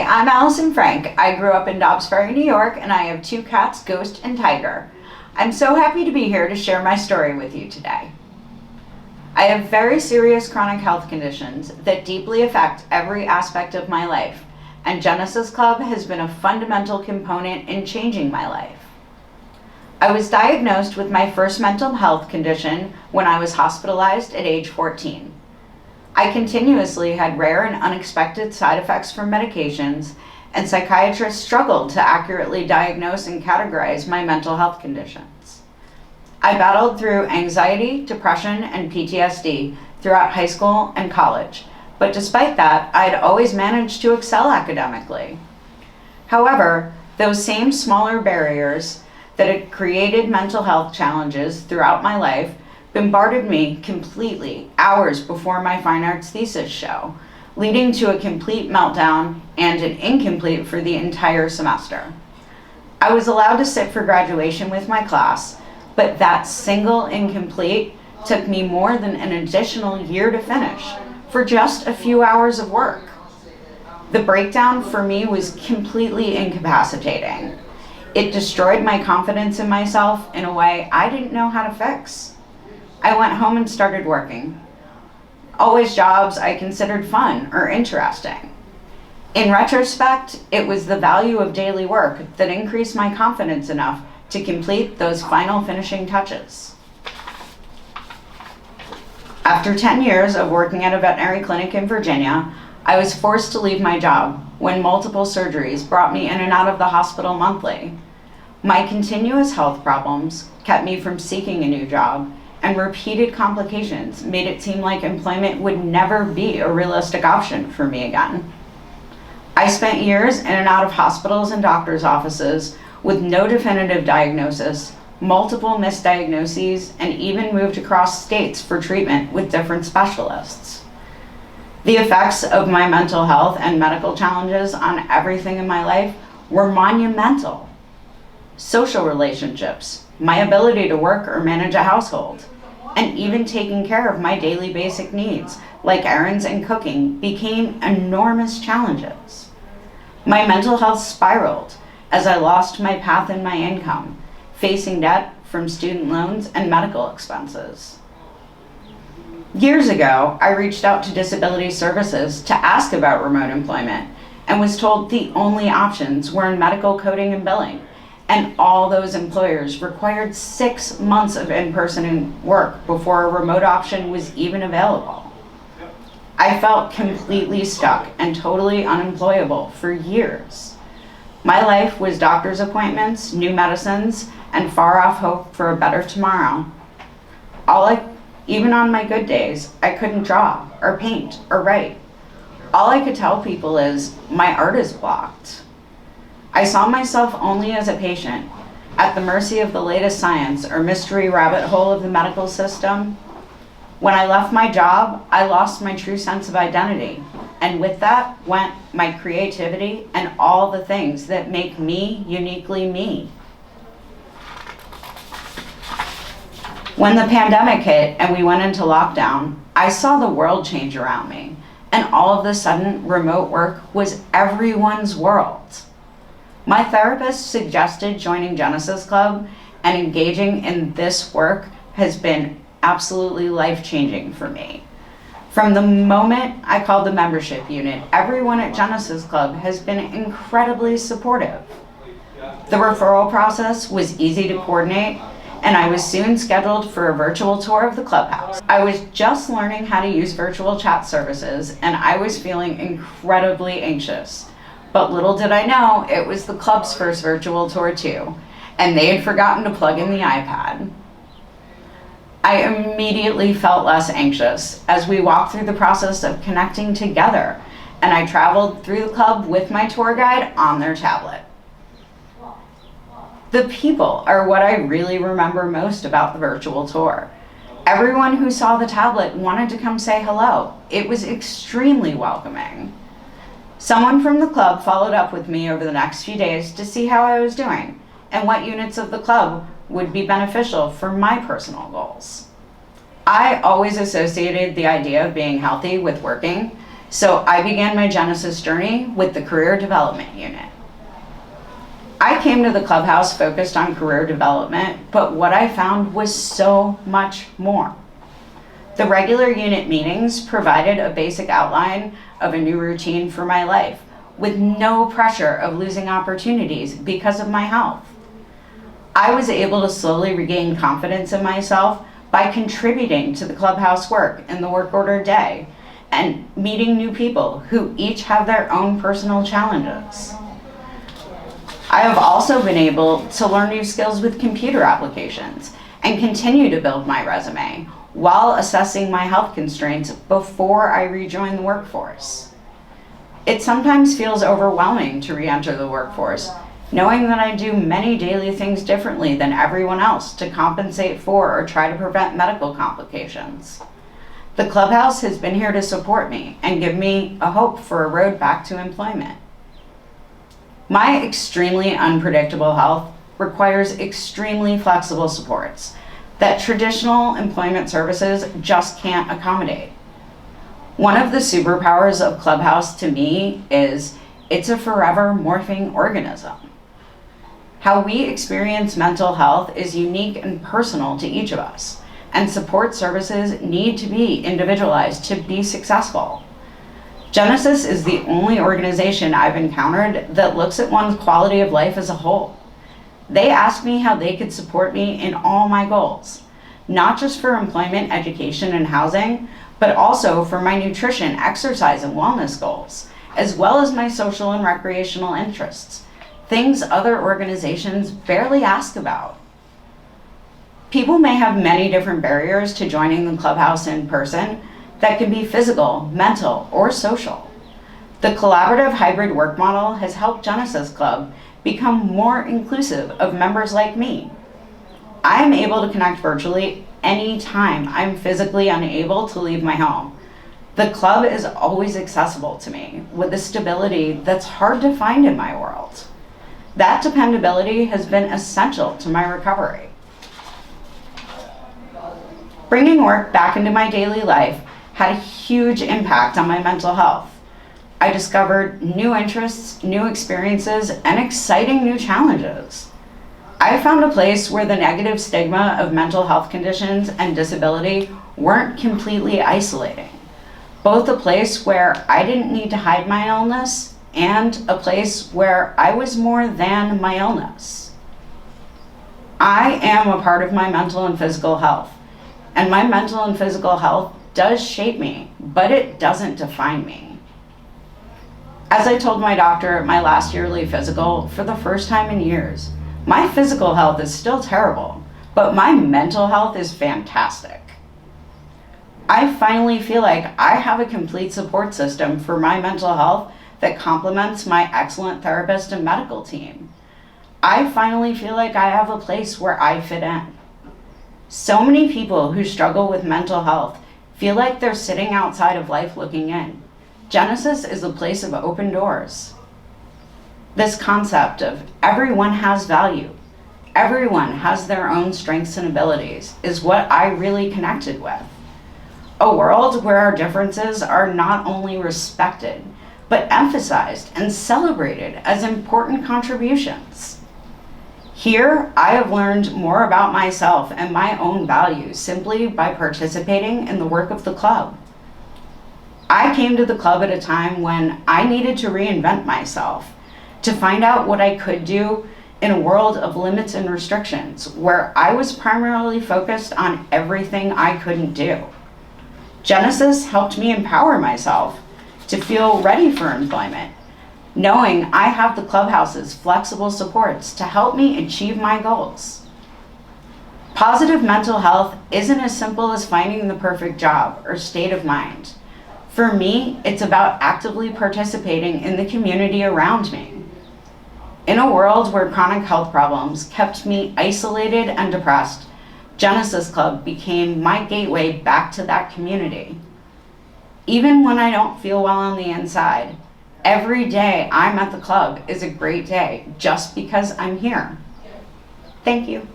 I'm Allison Frank. I grew up in Dobbs Ferry, New York, and I have two cats, Ghost and Tiger. I'm so happy to be here to share my story with you today. I have very serious chronic health conditions that deeply affect every aspect of my life, and Genesis Club has been a fundamental component in changing my life. I was diagnosed with my first mental health condition when I was hospitalized at age 14. I continuously had rare and unexpected side effects from medications, and psychiatrists struggled to accurately diagnose and categorize my mental health conditions. I battled through anxiety, depression, and PTSD throughout high school and college, but despite that, I had always managed to excel academically. However, those same smaller barriers that had created mental health challenges throughout my life bombarded me completely hours before my fine arts thesis show, leading to a complete meltdown and an incomplete for the entire semester. I was allowed to sit for graduation with my class, but that single incomplete took me more than an additional year to finish for just a few hours of work. The breakdown for me was completely incapacitating. It destroyed my confidence in myself in a way I didn't know how to fix. I went home and started working. Always jobs I considered fun or interesting. In retrospect, it was the value of daily work that increased my confidence enough to complete those final finishing touches. After 10 years of working at a veterinary clinic in Virginia, I was forced to leave my job when multiple surgeries brought me in and out of the hospital monthly. My continuous health problems kept me from seeking a new job, and repeated complications made it seem like employment would never be a realistic option for me again. I spent years in and out of hospitals and doctors' offices with no definitive diagnosis, multiple misdiagnoses, and even moved across states for treatment with different specialists. The effects of my mental health and medical challenges on everything in my life were monumental. Social relationships, my ability to work or manage a household, and even taking care of my daily basic needs, like errands and cooking, became enormous challenges. My mental health spiraled as I lost my path in my income, facing debt from student loans and medical expenses. Years ago, I reached out to Disability Services to ask about remote employment and was told the only options were in medical coding and billing, and all those employers required 6 months of in-person work before a remote option was even available. I felt completely stuck and totally unemployable for years. My life was doctor's appointments, new medicines, and far-off hope for a better tomorrow. Even on my good days, I couldn't draw or paint or write. All I could tell people is, my art is blocked. I saw myself only as a patient, at the mercy of the latest science or mystery rabbit hole of the medical system. When I left my job, I lost my true sense of identity, and with that went my creativity and all the things that make me uniquely me. When the pandemic hit and we went into lockdown, I saw the world change around me, and all of a sudden, remote work was everyone's world. My therapist suggested joining Genesis Club, and engaging in this work has been absolutely life-changing for me. From the moment I called the membership unit, everyone at Genesis Club has been incredibly supportive. The referral process was easy to coordinate, and I was soon scheduled for a virtual tour of the clubhouse. I was just learning how to use virtual chat services, and I was feeling incredibly anxious. But little did I know, it was the club's first virtual tour too, and they had forgotten to plug in the iPad. I immediately felt less anxious as we walked through the process of connecting together, and I traveled through the club with my tour guide on their tablet. The people are what I really remember most about the virtual tour. Everyone who saw the tablet wanted to come say hello. It was extremely welcoming. Someone from the club followed up with me over the next few days to see how I was doing and what units of the club would be beneficial for my personal goals. I always associated the idea of being healthy with working, So I began my Genesis journey with the Career Development Unit. I came to the clubhouse focused on career development, but what I found was so much more. The regular unit meetings provided a basic outline of a new routine for my life, with no pressure of losing opportunities because of my health. I was able to slowly regain confidence in myself by contributing to the clubhouse work in the work order day and meeting new people who each have their own personal challenges. I have also been able to learn new skills with computer applications and continue to build my resume while assessing my health constraints before I rejoin the workforce. It sometimes feels overwhelming to re-enter the workforce, knowing that I do many daily things differently than everyone else to compensate for or try to prevent medical complications. The clubhouse has been here to support me and give me a hope for a road back to employment. My extremely unpredictable health requires extremely flexible supports that traditional employment services just can't accommodate. One of the superpowers of Clubhouse to me is it's a forever morphing organism. How we experience mental health is unique and personal to each of us, and support services need to be individualized to be successful. Genesis is the only organization I've encountered that looks at one's quality of life as a whole. They asked me how they could support me in all my goals, not just for employment, education, and housing, but also for my nutrition, exercise, and wellness goals, as well as my social and recreational interests, things other organizations barely ask about. People may have many different barriers to joining the clubhouse in person that can be physical, mental, or social. The collaborative hybrid work model has helped Genesis Club become more inclusive of members like me. I am able to connect virtually anytime I'm physically unable to leave my home. The club is always accessible to me with a stability that's hard to find in my world. That dependability has been essential to my recovery. Bringing work back into my daily life had a huge impact on my mental health. I discovered new interests, new experiences, and exciting new challenges. I found a place where the negative stigma of mental health conditions and disability weren't completely isolating. Both a place where I didn't need to hide my illness and a place where I was more than my illness. I am a part of my mental and physical health, and my mental and physical health does shape me, but it doesn't define me. As I told my doctor at my last yearly physical, for the first time in years, my physical health is still terrible, but my mental health is fantastic. I finally feel like I have a complete support system for my mental health that complements my excellent therapist and medical team. I finally feel like I have a place where I fit in. So many people who struggle with mental health feel like they're sitting outside of life looking in. Genesis is a place of open doors. This concept of everyone has value, everyone has their own strengths and abilities is what I really connected with. A world where our differences are not only respected, but emphasized and celebrated as important contributions. Here, I have learned more about myself and my own values simply by participating in the work of the club. I came to the club at a time when I needed to reinvent myself, to find out what I could do in a world of limits and restrictions, where I was primarily focused on everything I couldn't do. Genesis helped me empower myself to feel ready for employment, knowing I have the clubhouse's flexible supports to help me achieve my goals. Positive mental health isn't as simple as finding the perfect job or state of mind. For me, it's about actively participating in the community around me. In a world where chronic health problems kept me isolated and depressed, Genesis Club became my gateway back to that community. Even when I don't feel well on the inside, every day I'm at the club is a great day just because I'm here. Thank you.